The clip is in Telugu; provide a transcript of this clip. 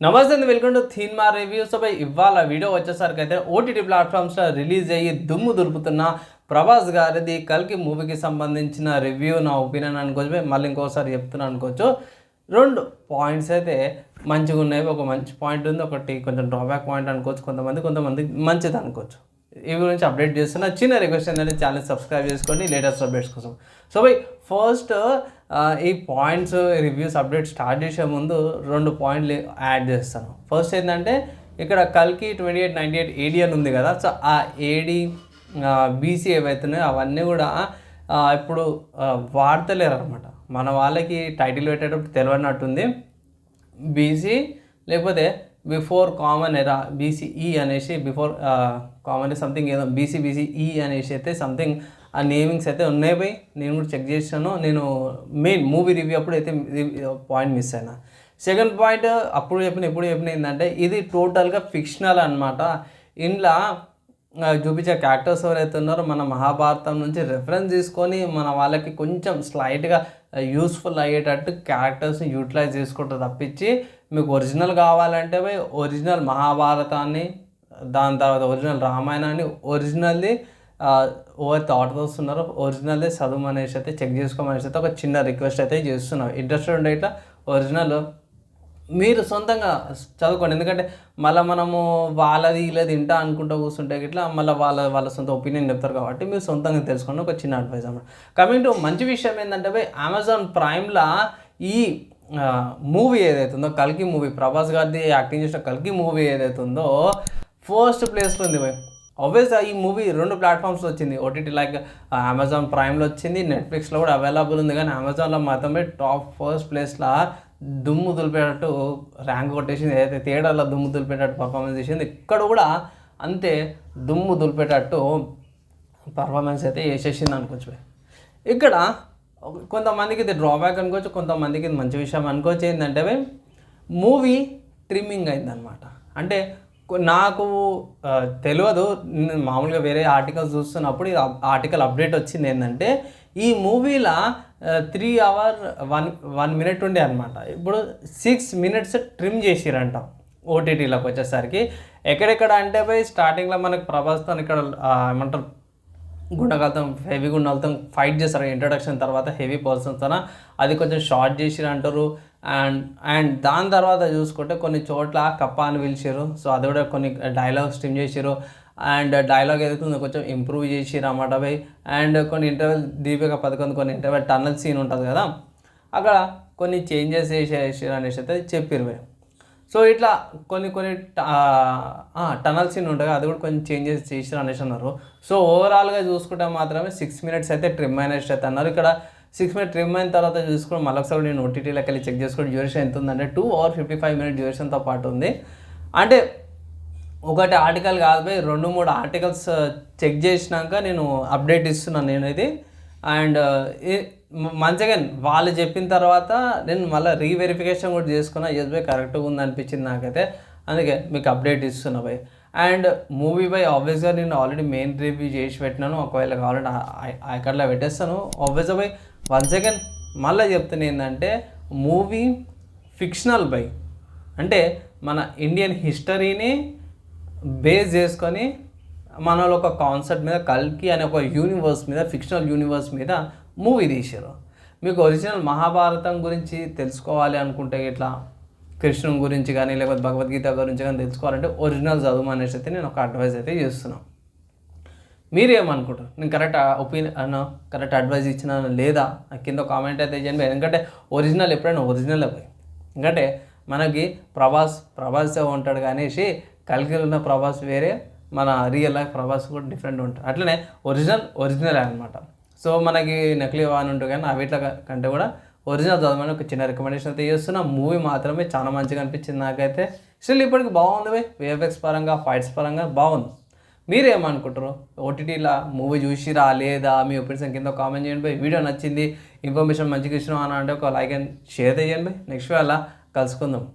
నమస్తే అండి, వెల్కమ్ టు థీన్మా రివ్యూస్. ఇవాళ వీడియో వచ్చేసరికి అయితే ఓటీటీ ప్లాట్ఫామ్స్లో రిలీజ్ అయ్యి దుమ్ము దులుపుతున్న ప్రభాస్ గారిది కల్కి మూవీకి సంబంధించిన రివ్యూ, నా ఒపీనియన్ అనుకోవచ్చు. మళ్ళీ ఇంకోసారి చెప్తున్నాను అనుకోవచ్చు. రెండు పాయింట్స్ అయితే మంచిగా ఉన్నాయి. ఒక మంచి పాయింట్ ఉంది, ఒకటి కొంచెం డ్రాబ్యాక్ పాయింట్ అనుకోవచ్చు. కొంతమంది మంచిది అనుకోవచ్చు. ఈ గురించి అప్డేట్ చేస్తున్న చిన్న రిక్వెస్ట్ ఏంటంటే ఛానల్ సబ్స్క్రైబ్ చేసుకోండి లేటెస్ట్ అప్డేట్స్ కోసం. సో ఫస్ట్ ఈ పాయింట్స్ రివ్యూస్ అప్డేట్ స్టార్ట్ చేసే ముందు రెండు పాయింట్లు యాడ్ చేస్తాను. ఫస్ట్ ఏంటంటే ఇక్కడ కల్కి 2898 ఏడి అని ఉంది కదా. సో ఆ ఏడి బీసీ ఏవైతున్నాయో అవన్నీ కూడా ఇప్పుడు వాడతలేరు అనమాట. మన వాళ్ళకి టైటిల్ పెట్టేటప్పుడు తెలియనట్టుంది. బీసీ లేకపోతే బిఫోర్ కామన్ ఎరా బీసీఈ అనేసి, బిఫోర్ కామన్ సంథింగ్ ఏదో బీసీఈ అనేసి అయితే సంథింగ్ ఆ నేమింగ్స్ అయితే ఉన్నాయి పోయి. నేను కూడా చెక్ చేసాను. నేను మెయిన్ మూవీ రివ్యూ అప్పుడు అయితే పాయింట్ మిస్ అయినా. సెకండ్ పాయింట్ ఎప్పుడు చెప్పిన ఏంటంటే ఇది టోటల్గా ఫిక్షనల్ అనమాట. ఇంట్లో చూపించే క్యారెక్టర్స్ ఎవరైతే ఉన్నారో మన మహాభారతం నుంచి రెఫరెన్స్ తీసుకొని మన వాళ్ళకి కొంచెం స్లైట్గా యూస్ఫుల్ అయ్యేటట్టు క్యారెక్టర్స్ని యూటిలైజ్ చేసుకుంటారు తప్పించి, మీకు ఒరిజినల్ కావాలంటే పోయి ఒరిజినల్ మహాభారతాన్ని, దాని తర్వాత ఒరిజినల్ రామాయణాన్ని, ఒరిజినల్ది ఎవరైతే ఆర్డర్ వస్తున్నారో ఒరిజినల్దే చదువుమనేసి అయితే చెక్ చేసుకోమనేసి అయితే ఒక చిన్న రిక్వెస్ట్ అయితే చేస్తున్నాం. ఇంట్రెస్టెడ్ ఉండే ఇట్లా ఒరిజినల్ మీరు సొంతంగా చదువుకోండి. ఎందుకంటే మళ్ళీ మనము వాళ్ళది ఇలా తింటా అనుకుంటూ కూర్చుంటే ఇట్లా మళ్ళీ వాళ్ళ సొంత ఒపీనియన్ చెప్తారు కాబట్టి మీరు సొంతంగా తెలుసుకోండి. ఒక చిన్న అడ్వైజ్ అన్నమాట. కమింగ్ టు మంచి విషయం ఏంటంటే పోయి అమెజాన్ ప్రైమ్లో ఈ మూవీ ఏదైతే ఉందో కల్కి మూవీ, ప్రభాస్ గారిది యాక్టింగ్ చేసిన కల్కి మూవీ ఏదైతే ఉందో ఫస్ట్ ప్లేస్లో ఉంది పోయి. ఆబ్వియస్గా ఈ మూవీ రెండు ప్లాట్ఫామ్స్లో వచ్చింది. ఓటీటీ లైక్ అమెజాన్ ప్రైమ్లో వచ్చింది, నెట్ఫ్లిక్స్లో కూడా అవైలబుల్ ఉంది. కానీ అమెజాన్లో మాత్రమే టాప్ ఫస్ట్ ప్లేస్లో దుమ్ము దులిపేటట్టు ర్యాంక్ కొట్టేసింది. ఏదైతే థియేటర్లో దుమ్ము దులిపేటట్టు పర్ఫార్మెన్స్ చేసింది, ఇక్కడ కూడా అంతే దుమ్ము దులిపేటట్టు పర్ఫార్మెన్స్ అయితే చేసేసింది అనుకోవచ్చు. ఇక్కడ కొంతమందికి ఇది డ్రాబ్యాక్ అనుకోవచ్చు, కొంతమందికి ఇది మంచి విషయం అనుకోవచ్చు. ఏంటంటే మూవీ ట్రిమ్మింగ్ అయిందనమాట. అంటే నాకు తెలియదు, మామూలుగా వేరే ఆర్టికల్స్ చూస్తున్నప్పుడు ఈ ఆర్టికల్ అప్డేట్ వచ్చింది. ఏంటంటే ఈ మూవీలో 3 hours 1 minute ఉండే అనమాట. ఇప్పుడు 6 minutes ట్రిమ్ చేసిరంట ఓటీటీలోకి వచ్చేసరికి. ఎక్కడెక్కడ అంటే పోయి స్టార్టింగ్లో మనకు ప్రభాస్తో ఇక్కడ ఏమంటారు గుండెకాలతో హెవీ గుండెలతో ఫైట్ చేస్తారు ఇంట్రడక్షన్ తర్వాత హెవీ పర్సన్స్తో, అది కొంచెం షార్ట్ చేసిరు అంటారు. అండ్ దాని తర్వాత చూసుకుంటే కొన్ని చోట్ల కప్ప అని పిలిచారు. సో అది కూడా కొన్ని డైలాగ్స్ స్ట్రీమ్ చేసారు. అండ్ డైలాగ్ ఏదైతుందో కొంచెం ఇంప్రూవ్ చేసిరు అన్నమాట పోయి. అండ్ కొన్ని ఇంటర్వెల్ దీపిక పథకం కొన్ని ఇంటర్వెల్ టన్నల్ సీన్ ఉంటుంది కదా, అక్కడ కొన్ని చేంజెస్ చేసారు అనేసి అయితే చెప్పారు పోయి. సో ఇట్లా కొన్ని టనల్ సీన్ ఉంటుంది, అది కూడా కొంచెం చేంజెస్ చేసారు అనేసి అన్నారు. సో ఓవరాల్గా చూసుకుంటే మాత్రమే 6 minutes అయితే ట్రిమ్ అయినట్టు అయితే అన్నారు. ఇక్కడ 6 minutes ట్రిమ్ అయిన తర్వాత చూసుకుని మళ్ళొకసారి నేను ఓటీటీలోకి వెళ్ళి చెక్ చేసుకుని డ్యూరేషన్ ఎంత ఉందంటే 2 hours 55 minutes డ్యూరేషన్తో పాటు ఉంది. అంటే ఒకటి ఆర్టికల్ కాదు పోయి 2-3 ఆర్టికల్స్ చెక్ చేసినాక నేను అప్డేట్ ఇస్తున్నాను నేను ఇది. అండ్ వన్స్ అగైన్ వాళ్ళు చెప్పిన తర్వాత నేను మళ్ళీ రీవెరిఫికేషన్ కూడా చేసుకున్నా. ఎస్ బై కరెక్ట్గా ఉంది అనిపించింది నాకైతే, అందుకే మీకు అప్డేట్ ఇస్తున్నా బై. అండ్ మూవీ బై ఆబ్వియస్గా నేను ఆల్రెడీ మెయిన్ రివ్యూ చేసి పెట్టినాను, ఒకవేళ కావాలంటే ఐకార్డ్లో పెట్టేస్తాను. ఆబ్వియస్గా బై వన్స్ అగైన్ మళ్ళీ చెప్తున్నా ఏంటంటే మూవీ ఫిక్షనల్ బై, అంటే మన ఇండియన్ హిస్టరీని బేస్ చేసుకొని మన ఒక కాన్సెప్ట్ మీద కల్కి అనే ఒక యూనివర్స్ మీద, ఫిక్షనల్ యూనివర్స్ మీద మూవీ తీశారు. మీకు ఒరిజినల్ మహాభారతం గురించి తెలుసుకోవాలి అనుకుంటే ఇట్లా కృష్ణుని గురించి కానీ లేకపోతే భగవద్గీత గురించి కానీ తెలుసుకోవాలంటే ఒరిజినల్ చదువు అనేసి అయితే నేను ఒక అడ్వైజ్ అయితే చేస్తున్నాను. మీరేమనుకుంటారు? నేను కరెక్ట్ అడ్వైజ్ ఇచ్చినా లేదా కింద కామెంట్ అయితే చేయండి. ఎందుకంటే ఒరిజినల్ ఎప్పుడైనా ఒరిజినల్ అయిపోయి, ఎందుకంటే మనకి ప్రభాస్ ఉంటాడు అనేసి కల్కిలో ఉన్న ప్రభాస్ వేరే, మన రియల్ లైఫ్ ప్రభాస్ కూడా డిఫరెంట్ ఉంటుంది. అట్లనే ఒరిజినల్ అనమాట. సో మనకి నకిలీ వాన్ ఉంటుంది కానీ వీటిలో కంటే కూడా ఒరిజినల్ చదవమని ఒక చిన్న రికమెండేషన్ అయితే చేస్తున్నా. మూవీ మాత్రమే చాలా మంచిగా అనిపించింది నాకైతే. స్టిల్ ఇప్పటికి బాగుంది, విఎఫ్ఎక్స్ పరంగా ఫైట్స్ పరంగా బాగుంది. మీరేమనుకుంటారు? ఓటీటీలో మూవీ చూసిరా లేదా? మీ ఒపీనియన్ కింద కామెంట్ చేయండి. వీడియో నచ్చింది, ఇన్ఫర్మేషన్ మంచిగా ఇచ్చినా అని అంటే ఒక లైక్ అండ్ షేర్ చేయండి. నెక్స్ట్ అలా కలుసుకుందాం.